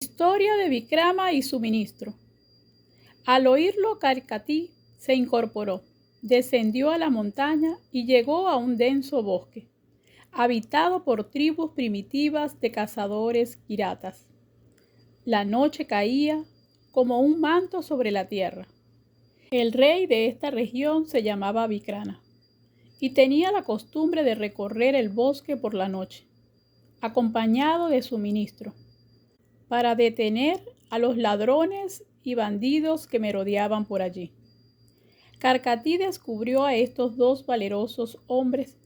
Historia de Vikrama y su ministro. Al oírlo, Karkati se incorporó, descendió a la montaña y llegó a un denso bosque, habitado por tribus primitivas de cazadores kiratas. La noche caía como un manto sobre la tierra. El rey de esta región se llamaba Vikrama y tenía la costumbre de recorrer el bosque por la noche, acompañado de su ministro, para detener a los ladrones y bandidos que merodeaban por allí. Karkati descubrió a estos dos valerosos hombres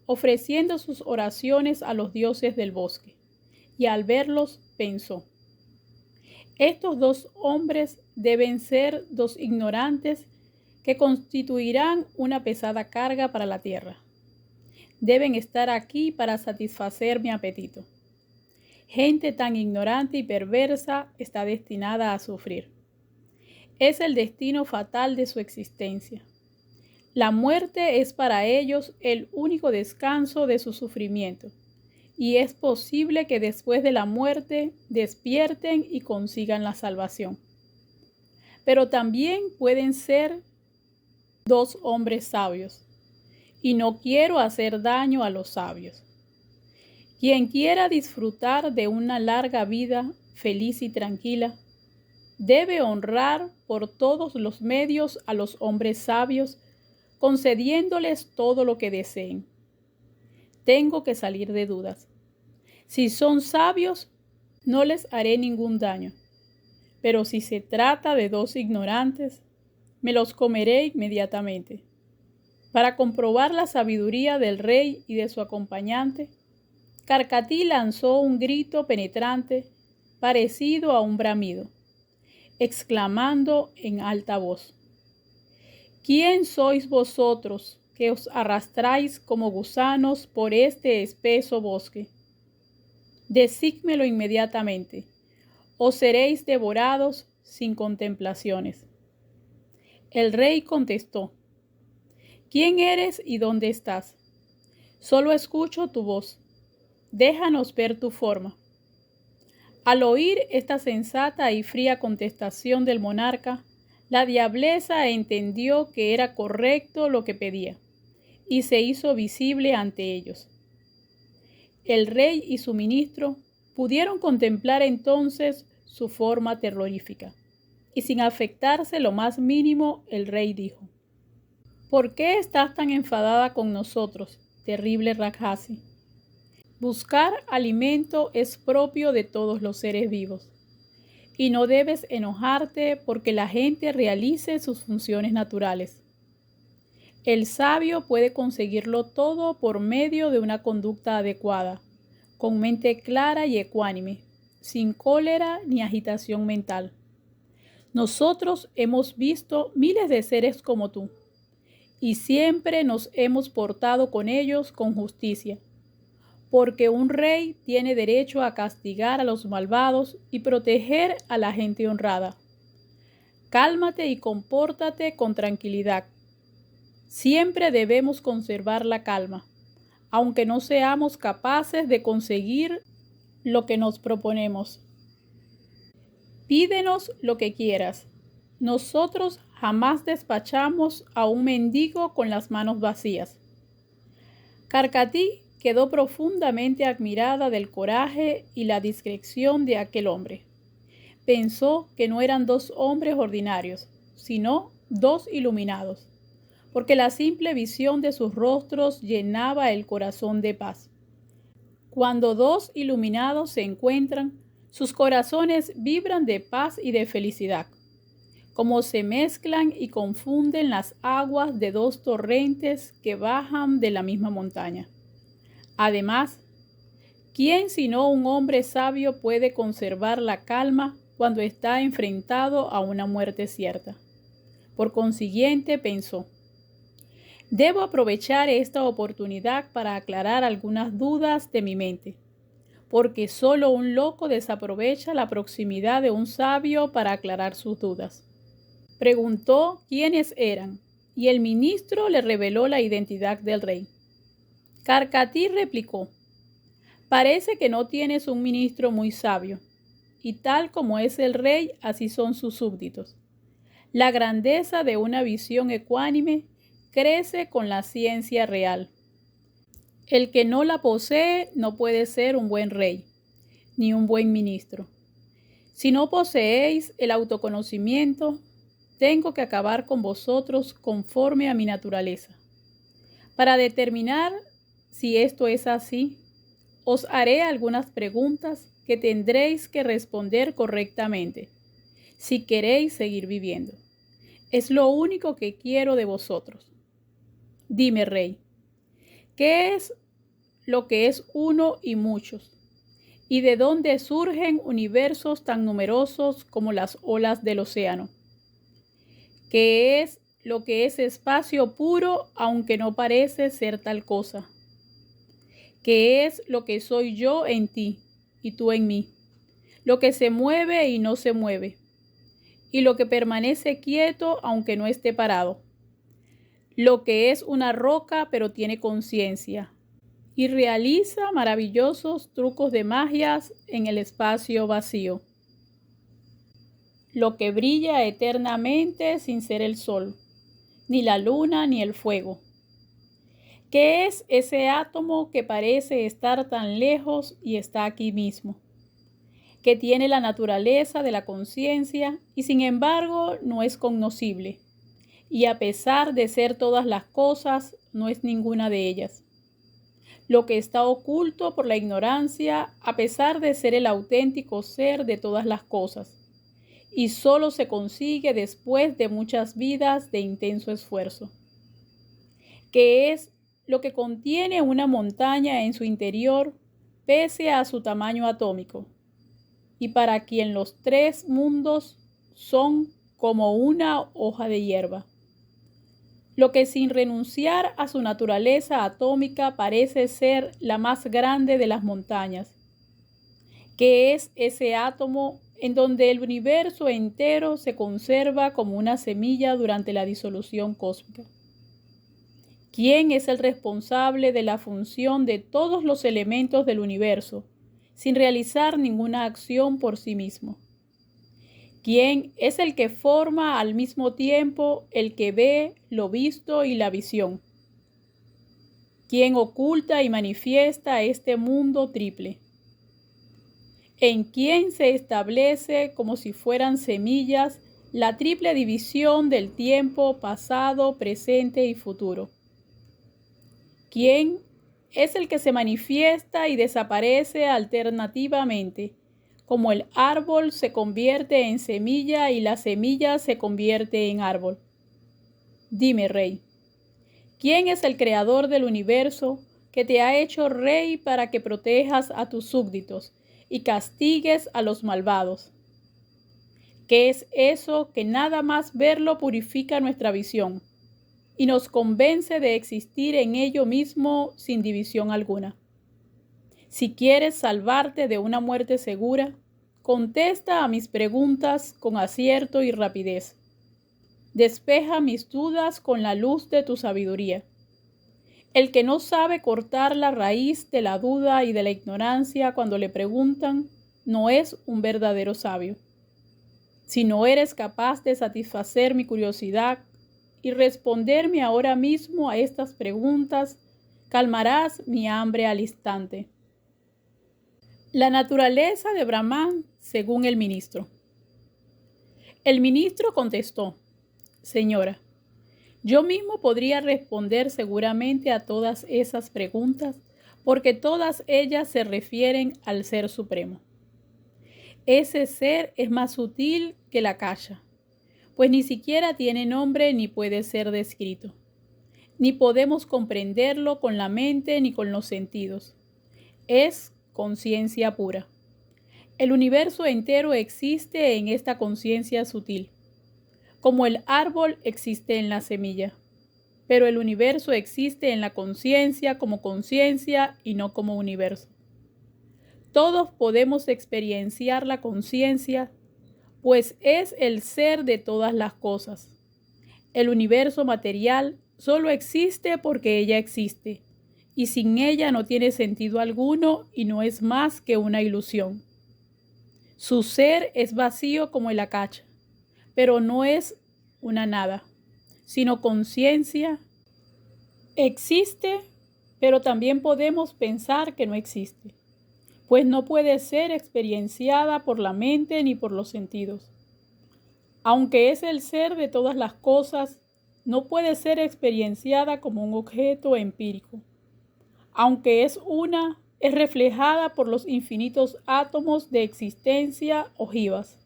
ofreciendo sus oraciones a los dioses del bosque, y al verlos pensó: estos dos hombres deben ser dos ignorantes que constituirán una pesada carga para la tierra. Deben estar aquí para satisfacer mi apetito. Gente tan ignorante y perversa está destinada a sufrir. Es el destino fatal de su existencia. La muerte es para ellos el único descanso de su sufrimiento, y es posible que después de la muerte despierten y consigan la salvación. Pero también pueden ser dos hombres sabios, y no quiero hacer daño a los sabios. Quien quiera disfrutar de una larga vida feliz y tranquila, debe honrar por todos los medios a los hombres sabios, concediéndoles todo lo que deseen. Tengo que salir de dudas. Si son sabios, no les haré ningún daño, pero si se trata de dos ignorantes, me los comeré inmediatamente. Para comprobar la sabiduría del rey y de su acompañante, Karkati lanzó un grito penetrante parecido a un bramido, exclamando en alta voz: ¿quién sois vosotros que os arrastráis como gusanos por este espeso bosque? Decídmelo inmediatamente, o seréis devorados sin contemplaciones. El rey contestó: ¿quién eres y dónde estás? Solo escucho tu voz. Déjanos ver tu forma. Al oír esta sensata y fría contestación del monarca, la diableza entendió que era correcto lo que pedía, y se hizo visible ante ellos. El rey y su ministro pudieron contemplar entonces su forma terrorífica, y sin afectarse lo más mínimo, el rey dijo: ¿por qué estás tan enfadada con nosotros, terrible Rakshasi? Buscar alimento es propio de todos los seres vivos, y no debes enojarte porque la gente realice sus funciones naturales. El sabio puede conseguirlo todo por medio de una conducta adecuada, con mente clara y ecuánime, sin cólera ni agitación mental. Nosotros hemos visto miles de seres como tú, y siempre nos hemos portado con ellos con justicia, porque un rey tiene derecho a castigar a los malvados y proteger a la gente honrada. Cálmate y compórtate con tranquilidad. Siempre debemos conservar la calma, aunque no seamos capaces de conseguir lo que nos proponemos. Pídenos lo que quieras. Nosotros jamás despachamos a un mendigo con las manos vacías. Karkati quedó profundamente admirada del coraje y la discreción de aquel hombre. Pensó que no eran dos hombres ordinarios, sino dos iluminados, porque la simple visión de sus rostros llenaba el corazón de paz. Cuando dos iluminados se encuentran, sus corazones vibran de paz y de felicidad, como se mezclan y confunden las aguas de dos torrentes que bajan de la misma montaña. Además, ¿quién sino un hombre sabio puede conservar la calma cuando está enfrentado a una muerte cierta? Por consiguiente, pensó: debo aprovechar esta oportunidad para aclarar algunas dudas de mi mente, porque solo un loco desaprovecha la proximidad de un sabio para aclarar sus dudas. Preguntó quiénes eran, y el ministro le reveló la identidad del rey. Karkati replicó: parece que no tienes un ministro muy sabio, y tal como es el rey, así son sus súbditos. La grandeza de una visión ecuánime crece con la ciencia real. El que no la posee no puede ser un buen rey, ni un buen ministro. Si no poseéis el autoconocimiento, tengo que acabar con vosotros conforme a mi naturaleza. Para determinar si esto es así, os haré algunas preguntas que tendréis que responder correctamente, si queréis seguir viviendo. Es lo único que quiero de vosotros. Dime, rey, ¿qué es lo que es uno y muchos? ¿Y de dónde surgen universos tan numerosos como las olas del océano? ¿Qué es lo que es espacio puro, aunque no parece ser tal cosa? ¿Qué es lo que soy yo en ti y tú en mí? Lo que se mueve y no se mueve, y lo que permanece quieto aunque no esté parado. Lo que es una roca pero tiene conciencia y realiza maravillosos trucos de magias en el espacio vacío. Lo que brilla eternamente sin ser el sol, ni la luna ni el fuego. ¿Qué es ese átomo que parece estar tan lejos y está aquí mismo? Que tiene la naturaleza de la conciencia y sin embargo no es cognoscible, y a pesar de ser todas las cosas, no es ninguna de ellas. Lo que está oculto por la ignorancia, a pesar de ser el auténtico ser de todas las cosas, y solo se consigue después de muchas vidas de intenso esfuerzo. Que es lo que contiene una montaña en su interior, pese a su tamaño atómico, y para quien los tres mundos son como una hoja de hierba. Lo que sin renunciar a su naturaleza atómica parece ser la más grande de las montañas, que es ese átomo en donde el universo entero se conserva como una semilla durante la disolución cósmica. ¿Quién es el responsable de la función de todos los elementos del universo, sin realizar ninguna acción por sí mismo? ¿Quién es el que forma al mismo tiempo el que ve, lo visto y la visión? ¿Quién oculta y manifiesta este mundo triple? ¿En quién se establece como si fueran semillas la triple división del tiempo pasado, presente y futuro? ¿Quién es el que se manifiesta y desaparece alternativamente, como el árbol se convierte en semilla y la semilla se convierte en árbol? Dime, rey, ¿quién es el creador del universo que te ha hecho rey para que protejas a tus súbditos y castigues a los malvados? ¿Qué es eso que nada más verlo purifica nuestra visión y nos convence de existir en ello mismo sin división alguna? Si quieres salvarte de una muerte segura, contesta a mis preguntas con acierto y rapidez. Despeja mis dudas con la luz de tu sabiduría. El que no sabe cortar la raíz de la duda y de la ignorancia cuando le preguntan, no es un verdadero sabio. Si no eres capaz de satisfacer mi curiosidad y responderme ahora mismo a estas preguntas, calmarás mi hambre al instante. La naturaleza de Brahman según el ministro. El ministro contestó: Señora, yo mismo podría responder seguramente a todas esas preguntas, porque todas ellas se refieren al Ser Supremo. Ese ser es más sutil que la kaya, pues ni siquiera tiene nombre ni puede ser descrito. Ni podemos comprenderlo con la mente ni con los sentidos. Es conciencia pura. El universo entero existe en esta conciencia sutil, como el árbol existe en la semilla. Pero el universo existe en la conciencia como conciencia y no como universo. Todos podemos experienciar la conciencia, pues es el ser de todas las cosas. El universo material solo existe porque ella existe, y sin ella no tiene sentido alguno y no es más que una ilusión. Su ser es vacío como el acacha, pero no es una nada, sino conciencia. Existe, pero también podemos pensar que no existe, pues no puede ser experienciada por la mente ni por los sentidos. Aunque es el ser de todas las cosas, no puede ser experienciada como un objeto empírico. Aunque es reflejada por los infinitos átomos de existencia ojivas,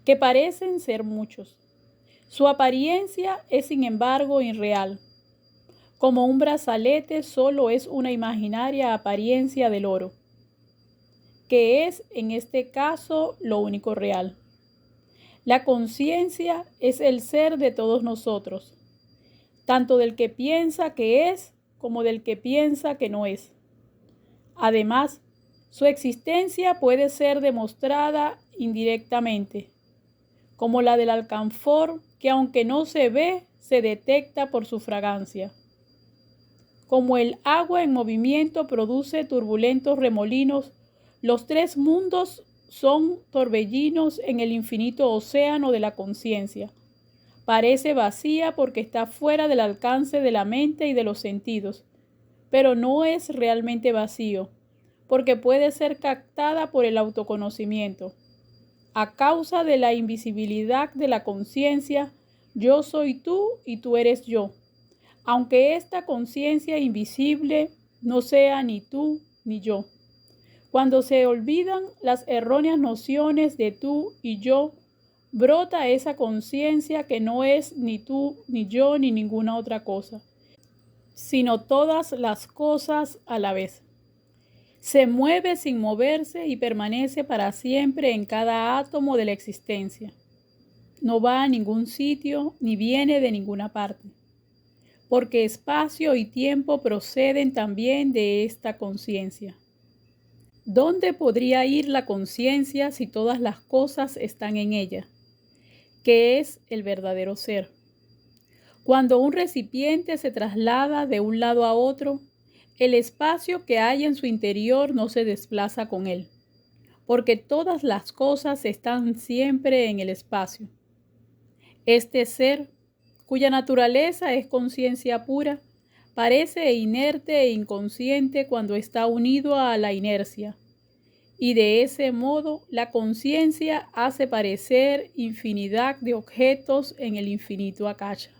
que parecen ser muchos. Su apariencia es, sin embargo, irreal. Como un brazalete solo es una imaginaria apariencia del oro, que es, en este caso, lo único real. La conciencia es el ser de todos nosotros, tanto del que piensa que es como del que piensa que no es. Además, su existencia puede ser demostrada indirectamente, como la del alcanfor, que aunque no se ve, se detecta por su fragancia. Como el agua en movimiento produce turbulentos remolinos, los tres mundos son torbellinos en el infinito océano de la conciencia. Parece vacía porque está fuera del alcance de la mente y de los sentidos, pero no es realmente vacío, porque puede ser captada por el autoconocimiento. A causa de la invisibilidad de la conciencia, yo soy tú y tú eres yo. Aunque esta conciencia invisible no sea ni tú ni yo. Cuando se olvidan las erróneas nociones de tú y yo, brota esa conciencia que no es ni tú ni yo ni ninguna otra cosa, sino todas las cosas a la vez. Se mueve sin moverse y permanece para siempre en cada átomo de la existencia. No va a ningún sitio ni viene de ninguna parte, porque espacio y tiempo proceden también de esta conciencia. ¿Dónde podría ir la conciencia si todas las cosas están en ella, que es el verdadero ser? Cuando un recipiente se traslada de un lado a otro, el espacio que hay en su interior no se desplaza con él, porque todas las cosas están siempre en el espacio. Este ser, cuya naturaleza es conciencia pura, parece inerte e inconsciente cuando está unido a la inercia, y de ese modo la conciencia hace parecer infinidad de objetos en el infinito acacha.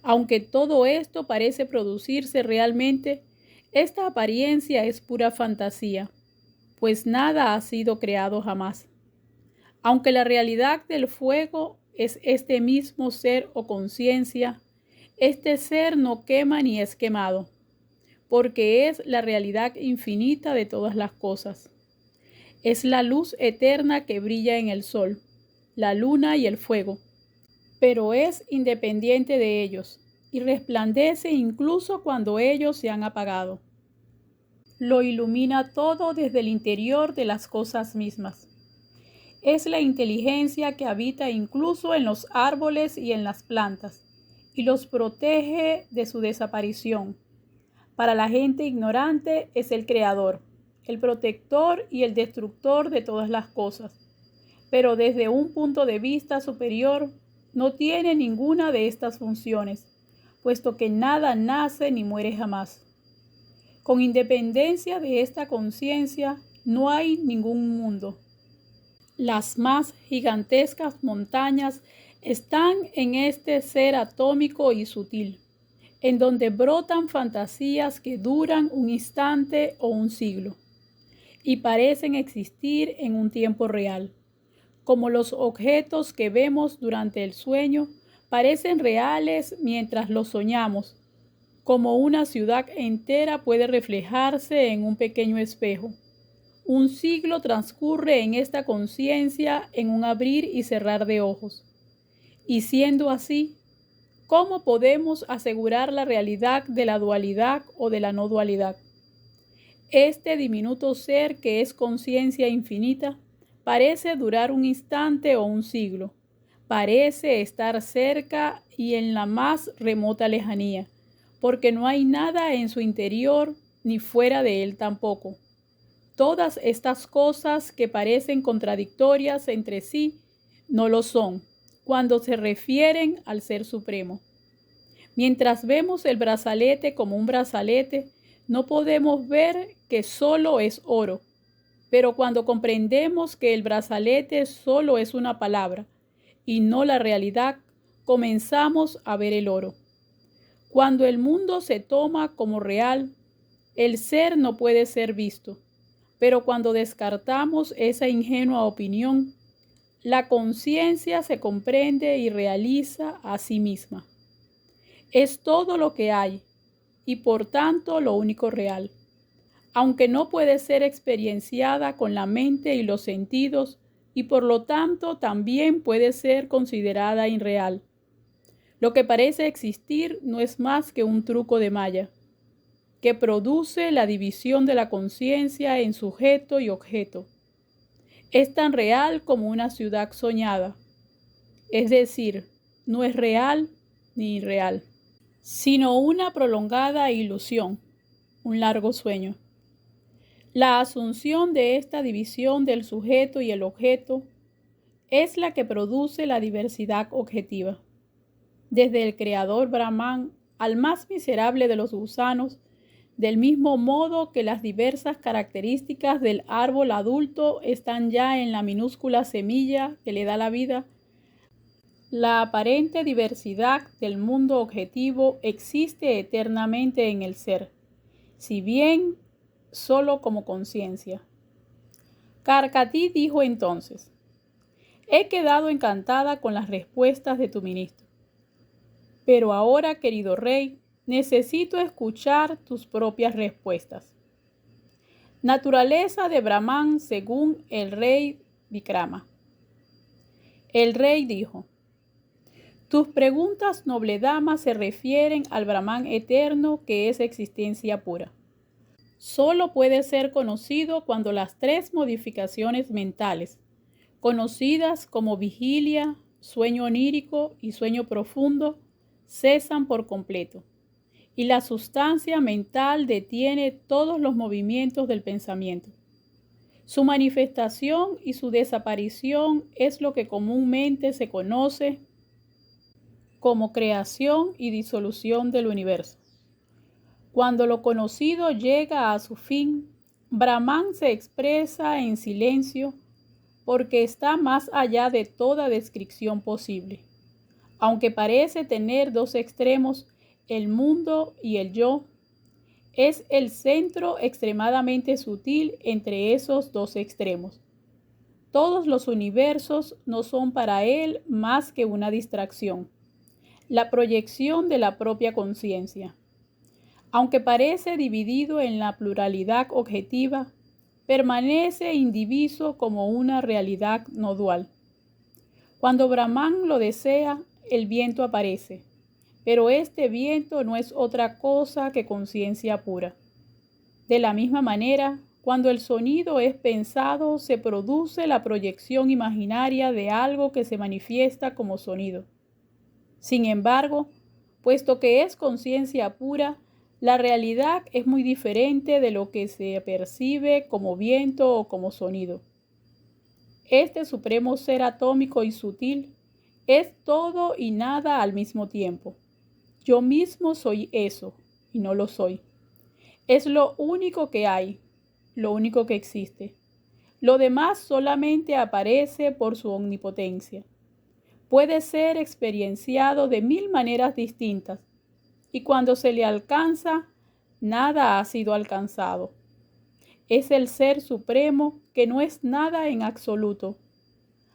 Aunque todo esto parece producirse realmente, esta apariencia es pura fantasía, pues nada ha sido creado jamás. Aunque la realidad del fuego es este mismo ser o conciencia, este ser no quema ni es quemado, porque es la realidad infinita de todas las cosas. Es la luz eterna que brilla en el sol, la luna y el fuego, pero es independiente de ellos y resplandece incluso cuando ellos se han apagado. Lo ilumina todo desde el interior de las cosas mismas. Es la inteligencia que habita incluso en los árboles y en las plantas, y los protege de su desaparición. Para la gente ignorante es el creador, el protector y el destructor de todas las cosas, pero desde un punto de vista superior no tiene ninguna de estas funciones, puesto que nada nace ni muere jamás. Con independencia de esta conciencia, no hay ningún mundo. Las más gigantescas montañas están en este ser atómico y sutil, en donde brotan fantasías que duran un instante o un siglo, y parecen existir en un tiempo real. Como los objetos que vemos durante el sueño parecen reales mientras los soñamos, como una ciudad entera puede reflejarse en un pequeño espejo. Un siglo transcurre en esta conciencia en un abrir y cerrar de ojos. Y siendo así, ¿cómo podemos asegurar la realidad de la dualidad o de la no dualidad? Este diminuto ser que es conciencia infinita parece durar un instante o un siglo. Parece estar cerca y en la más remota lejanía, porque no hay nada en su interior ni fuera de él tampoco. Todas estas cosas que parecen contradictorias entre sí no lo son cuando se refieren al Ser Supremo. Mientras vemos el brazalete como un brazalete, no podemos ver que solo es oro. Pero cuando comprendemos que el brazalete solo es una palabra y no la realidad, comenzamos a ver el oro. Cuando el mundo se toma como real, el ser no puede ser visto. Pero cuando descartamos esa ingenua opinión, la conciencia se comprende y realiza a sí misma. Es todo lo que hay y por tanto lo único real. Aunque no puede ser experienciada con la mente y los sentidos, y por lo tanto también puede ser considerada irreal. Lo que parece existir no es más que un truco de Maya, que produce la división de la conciencia en sujeto y objeto. Es tan real como una ciudad soñada, es decir, no es real ni irreal, sino una prolongada ilusión, un largo sueño. La asunción de esta división del sujeto y el objeto es la que produce la diversidad objetiva. Desde el creador Brahman al más miserable de los gusanos, del mismo modo que las diversas características del árbol adulto están ya en la minúscula semilla que le da la vida, la aparente diversidad del mundo objetivo existe eternamente en el ser, si bien solo como conciencia. Karkati dijo entonces: he quedado encantada con las respuestas de tu ministro. Pero ahora, querido rey, necesito escuchar tus propias respuestas. Naturaleza de Brahman según el rey Vikrama. El rey dijo: tus preguntas, noble dama, se refieren al Brahman eterno que es existencia pura. Solo puede ser conocido cuando las tres modificaciones mentales, conocidas como vigilia, sueño onírico y sueño profundo, cesan por completo, y la sustancia mental detiene todos los movimientos del pensamiento. Su manifestación y su desaparición es lo que comúnmente se conoce como creación y disolución del universo. Cuando lo conocido llega a su fin, Brahman se expresa en silencio porque está más allá de toda descripción posible. Aunque parece tener dos extremos, el mundo y el yo, es el centro extremadamente sutil entre esos dos extremos. Todos los universos no son para él más que una distracción, la proyección de la propia conciencia. Aunque parece dividido en la pluralidad objetiva, permanece indiviso como una realidad no dual. Cuando Brahman lo desea, el viento aparece, pero este viento no es otra cosa que conciencia pura. De la misma manera, cuando el sonido es pensado, se produce la proyección imaginaria de algo que se manifiesta como sonido. Sin embargo, puesto que es conciencia pura, la realidad es muy diferente de lo que se percibe como viento o como sonido. Este supremo ser atómico y sutil es todo y nada al mismo tiempo. Yo mismo soy eso y no lo soy. Es lo único que hay, lo único que existe. Lo demás solamente aparece por su omnipotencia. Puede ser experienciado de 1000 maneras distintas, y cuando se le alcanza, nada ha sido alcanzado. Es el Ser Supremo que no es nada en absoluto.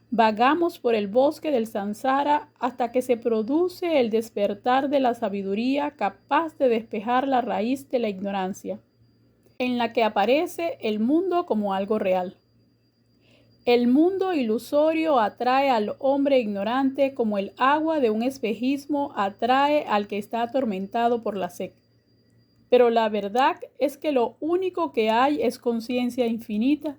Vagamos por el bosque del Sansara hasta que se produce el despertar de la sabiduría capaz de despejar la raíz de la ignorancia, en la que aparece el mundo como algo real. El mundo ilusorio atrae al hombre ignorante como el agua de un espejismo atrae al que está atormentado por la sed. Pero la verdad es que lo único que hay es conciencia infinita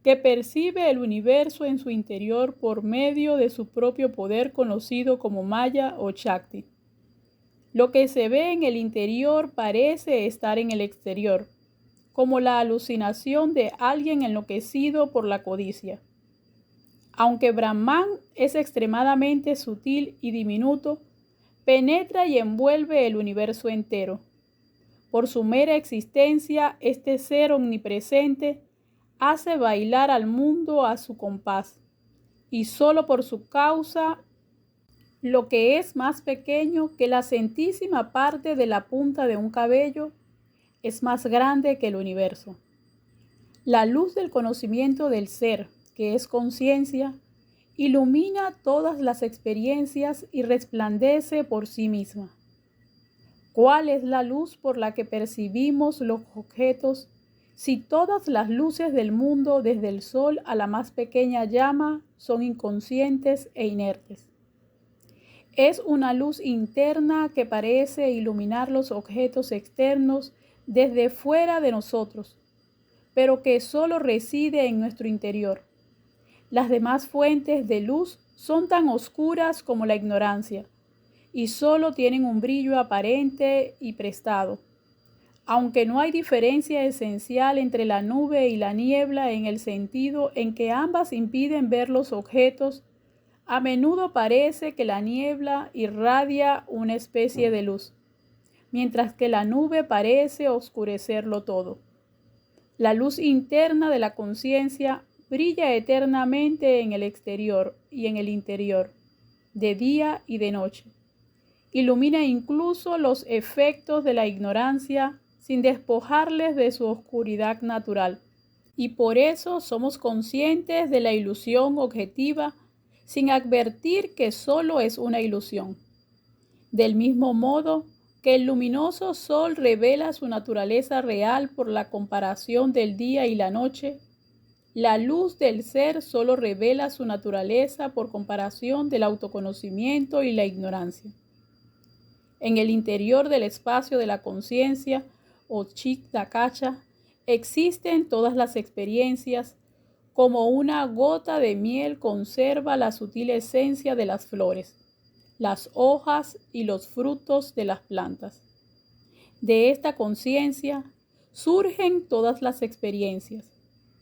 que percibe el universo en su interior por medio de su propio poder conocido como Maya o Shakti. Lo que se ve en el interior parece estar en el exterior. como la alucinación de alguien enloquecido por la codicia. Aunque Brahman es extremadamente sutil y diminuto, penetra y envuelve el universo entero. Por su mera existencia, este ser omnipresente hace bailar al mundo a su compás, y solo por su causa, lo que es más pequeño que la centésima parte de la punta de un cabello, es más grande que el universo. La luz del conocimiento del ser, que es conciencia, ilumina todas las experiencias y resplandece por sí misma. ¿Cuál es la luz por la que percibimos los objetos si todas las luces del mundo, desde el sol a la más pequeña llama, son inconscientes e inertes? Es una luz interna que parece iluminar los objetos externos desde fuera de nosotros, pero que solo reside en nuestro interior. Las demás fuentes de luz son tan oscuras como la ignorancia, y solo tienen un brillo aparente y prestado. Aunque no hay diferencia esencial entre la nube y la niebla en el sentido en que ambas impiden ver los objetos, a menudo parece que la niebla irradia una especie de luz, mientras que la nube parece oscurecerlo todo. La luz interna de la conciencia brilla eternamente en el exterior y en el interior, de día y de noche. Ilumina incluso los efectos de la ignorancia sin despojarles de su oscuridad natural. Y por eso somos conscientes de la ilusión objetiva sin advertir que solo es una ilusión. Del mismo modo que el luminoso sol revela su naturaleza real por la comparación del día y la noche, la luz del ser solo revela su naturaleza por comparación del autoconocimiento y la ignorancia. En el interior del espacio de la conciencia, o Chit-Akacha, existen todas las experiencias, como una gota de miel conserva la sutil esencia de las flores, las hojas y los frutos de las plantas. De esta conciencia surgen todas las experiencias,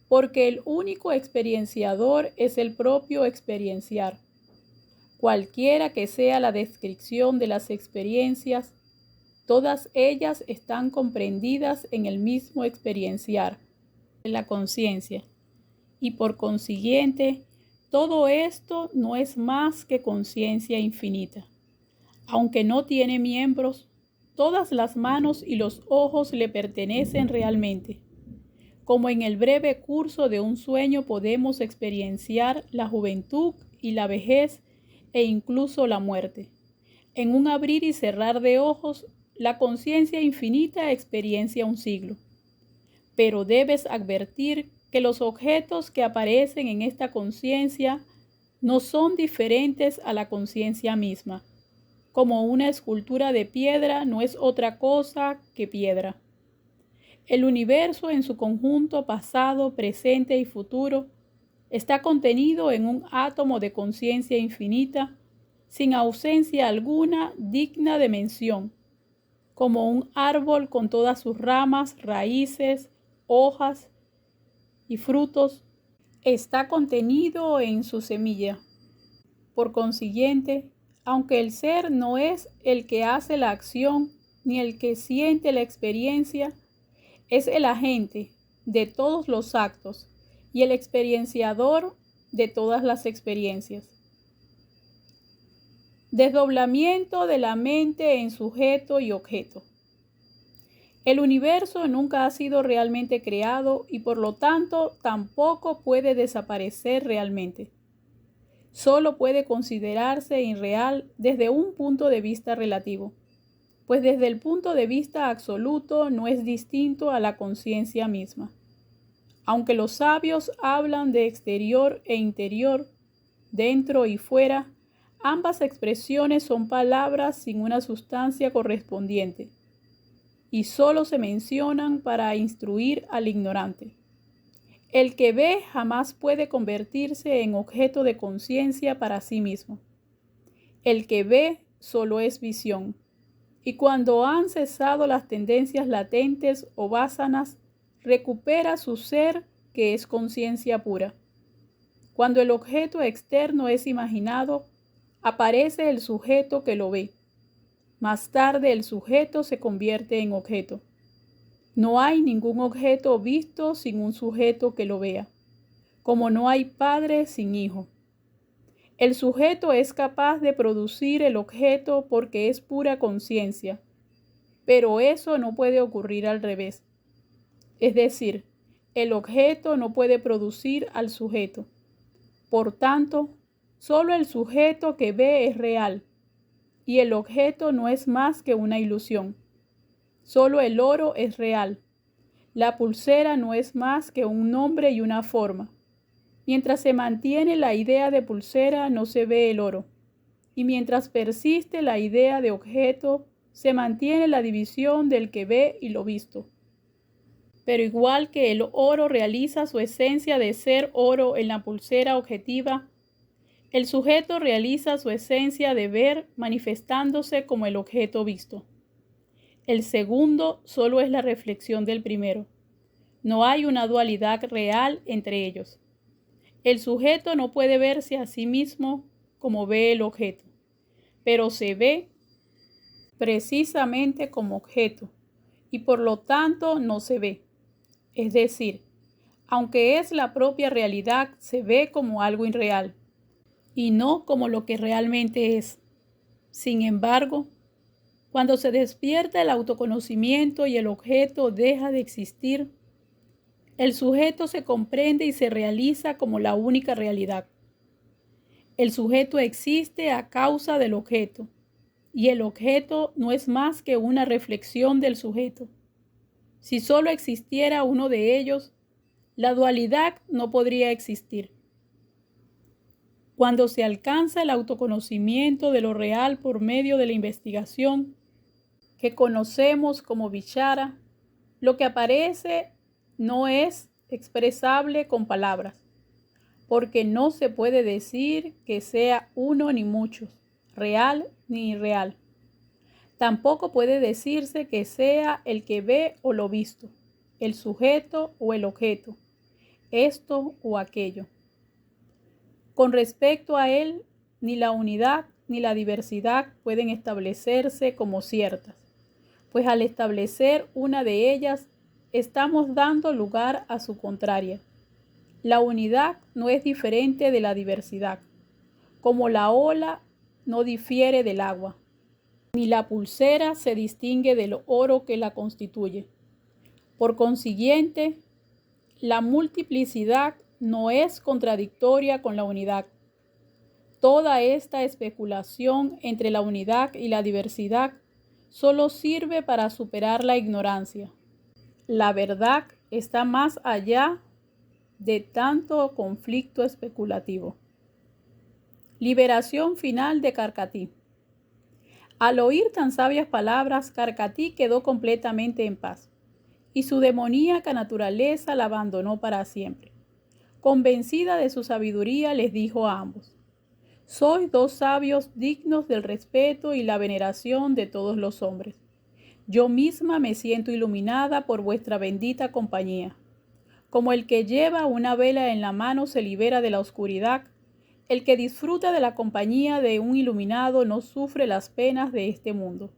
porque el único experienciador es el propio experienciar. Cualquiera que sea la descripción de las experiencias, todas ellas están comprendidas en el mismo experienciar, en la conciencia. Y por consiguiente, todo esto no es más que conciencia infinita. Aunque no tiene miembros, todas las manos y los ojos le pertenecen realmente. Como en el breve curso de un sueño podemos experienciar la juventud y la vejez e incluso la muerte. En un abrir y cerrar de ojos, la conciencia infinita experiencia un siglo. Pero debes advertir que los objetos que aparecen en esta conciencia no son diferentes a la conciencia misma, como una escultura de piedra no es otra cosa que piedra. El universo en su conjunto pasado, presente y futuro está contenido en un átomo de conciencia infinita, sin ausencia alguna digna de mención, como un árbol con todas sus ramas, raíces, hojas y frutos, está contenido en su semilla. Por consiguiente, aunque el ser no es el que hace la acción ni el que siente la experiencia, es el agente de todos los actos y el experienciador de todas las experiencias. Desdoblamiento de la mente en sujeto y objeto. El universo nunca ha sido realmente creado y por lo tanto tampoco puede desaparecer realmente. Solo puede considerarse irreal desde un punto de vista relativo, pues desde el punto de vista absoluto no es distinto a la conciencia misma. Aunque los sabios hablan de exterior e interior, dentro y fuera, ambas expresiones son palabras sin una sustancia correspondiente y solo se mencionan para instruir al ignorante. El que ve jamás puede convertirse en objeto de conciencia para sí mismo. El que ve solo es visión, y cuando han cesado las tendencias latentes o vásanas, recupera su ser que es conciencia pura. Cuando el objeto externo es imaginado, aparece el sujeto que lo ve. Más tarde el sujeto se convierte en objeto. No hay ningún objeto visto sin un sujeto que lo vea, como no hay padre sin hijo. El sujeto es capaz de producir el objeto porque es pura conciencia, pero eso no puede ocurrir al revés. Es decir, el objeto no puede producir al sujeto. Por tanto, solo el sujeto que ve es real, y el objeto no es más que una ilusión. Solo el oro es real. La pulsera no es más que un nombre y una forma. Mientras se mantiene la idea de pulsera, no se ve el oro. Y mientras persiste la idea de objeto, se mantiene la división del que ve y lo visto. Pero igual que el oro realiza su esencia de ser oro en la pulsera objetiva, el sujeto realiza su esencia de ver manifestándose como el objeto visto. El segundo solo es la reflexión del primero. No hay una dualidad real entre ellos. El sujeto no puede verse a sí mismo como ve el objeto, pero se ve precisamente como objeto y por lo tanto no se ve. Es decir, aunque es la propia realidad, se ve como algo irreal y no como lo que realmente es. Sin embargo, cuando se despierta el autoconocimiento y el objeto deja de existir, el sujeto se comprende y se realiza como la única realidad. El sujeto existe a causa del objeto, y el objeto no es más que una reflexión del sujeto. Si solo existiera uno de ellos, la dualidad no podría existir. Cuando se alcanza el autoconocimiento de lo real por medio de la investigación, que conocemos como vichara, lo que aparece no es expresable con palabras, porque no se puede decir que sea uno ni muchos, real ni irreal. Tampoco puede decirse que sea el que ve o lo visto, el sujeto o el objeto, esto o aquello. Con respecto a él, ni la unidad ni la diversidad pueden establecerse como ciertas, pues al establecer una de ellas, estamos dando lugar a su contraria. La unidad no es diferente de la diversidad, como la ola no difiere del agua, ni la pulsera se distingue del oro que la constituye. Por consiguiente, la multiplicidad no es contradictoria con la unidad. Toda esta especulación entre la unidad y la diversidad solo sirve para superar la ignorancia. La verdad está más allá de tanto conflicto especulativo. Liberación final de Karkatí. Al oír tan sabias palabras, Karkatí quedó completamente en paz, y su demoníaca naturaleza la abandonó para siempre. Convencida de su sabiduría, les dijo a ambos: sois dos sabios dignos del respeto y la veneración de todos los hombres. Yo misma me siento iluminada por vuestra bendita compañía. Como el que lleva una vela en la mano se libera de la oscuridad, el que disfruta de la compañía de un iluminado no sufre las penas de este mundo.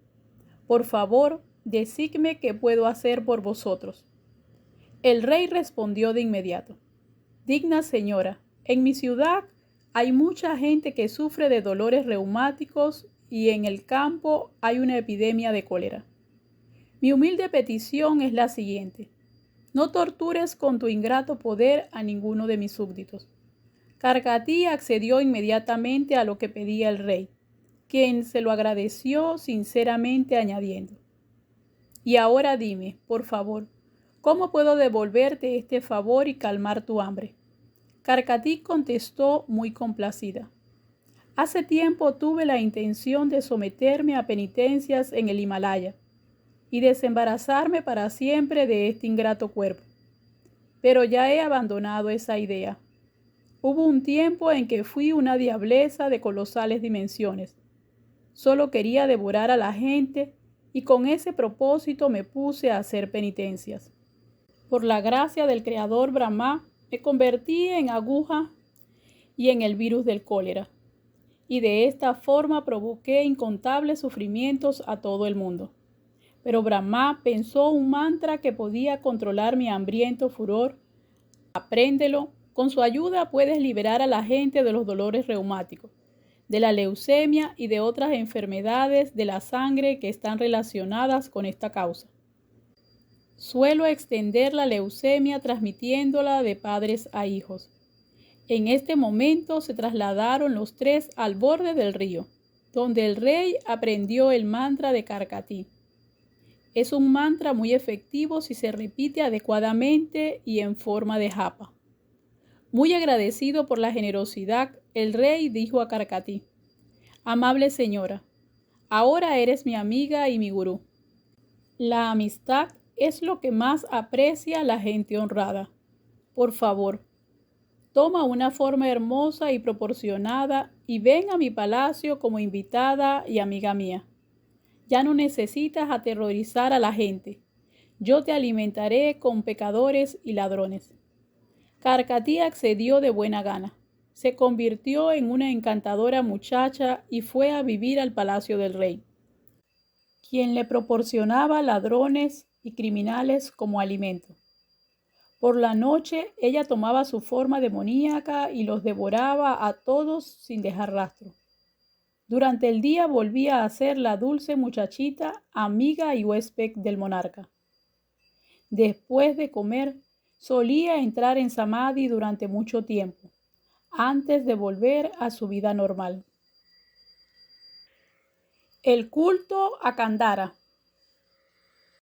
Por favor, decidme qué puedo hacer por vosotros. El rey respondió de inmediato: digna señora, en mi ciudad hay mucha gente que sufre de dolores reumáticos y en el campo hay una epidemia de cólera. Mi humilde petición es la siguiente: no tortures con tu ingrato poder a ninguno de mis súbditos. Karkatí accedió inmediatamente a lo que pedía el rey, quien se lo agradeció sinceramente añadiendo: y ahora dime, por favor, ¿cómo puedo devolverte este favor y calmar tu hambre? Karkatí contestó muy complacida: hace tiempo tuve la intención de someterme a penitencias en el Himalaya y desembarazarme para siempre de este ingrato cuerpo, pero ya he abandonado esa idea. Hubo un tiempo en que fui una diableza de colosales dimensiones. Solo quería devorar a la gente y con ese propósito me puse a hacer penitencias. Por la gracia del Creador Brahma, me convertí en aguja y en el virus del cólera, y de esta forma provoqué incontables sufrimientos a todo el mundo. Pero Brahma pensó un mantra que podía controlar mi hambriento furor. Apréndelo, con su ayuda puedes liberar a la gente de los dolores reumáticos, de la leucemia y de otras enfermedades de la sangre que están relacionadas con esta causa. Suelo extender la leucemia transmitiéndola de padres a hijos. En este momento se trasladaron los tres al borde del río, donde el rey aprendió el mantra de Karkati. Es un mantra muy efectivo si se repite adecuadamente y en forma de japa. Muy agradecido por la generosidad, el rey dijo a Karkati: «Amable señora, ahora eres mi amiga y mi gurú. La amistad es lo que más aprecia la gente honrada. Por favor, toma una forma hermosa y proporcionada y ven a mi palacio como invitada y amiga mía. Ya no necesitas aterrorizar a la gente. Yo te alimentaré con pecadores y ladrones». Karkati accedió de buena gana. Se convirtió en una encantadora muchacha y fue a vivir al palacio del rey, quien le proporcionaba ladrones y criminales como alimento. Por la noche ella tomaba su forma demoníaca y los devoraba a todos sin dejar rastro. Durante el día volvía a ser la dulce muchachita, amiga y huésped del monarca. Después de comer, solía entrar en samadhi durante mucho tiempo, antes de volver a su vida normal. El culto a Kandara.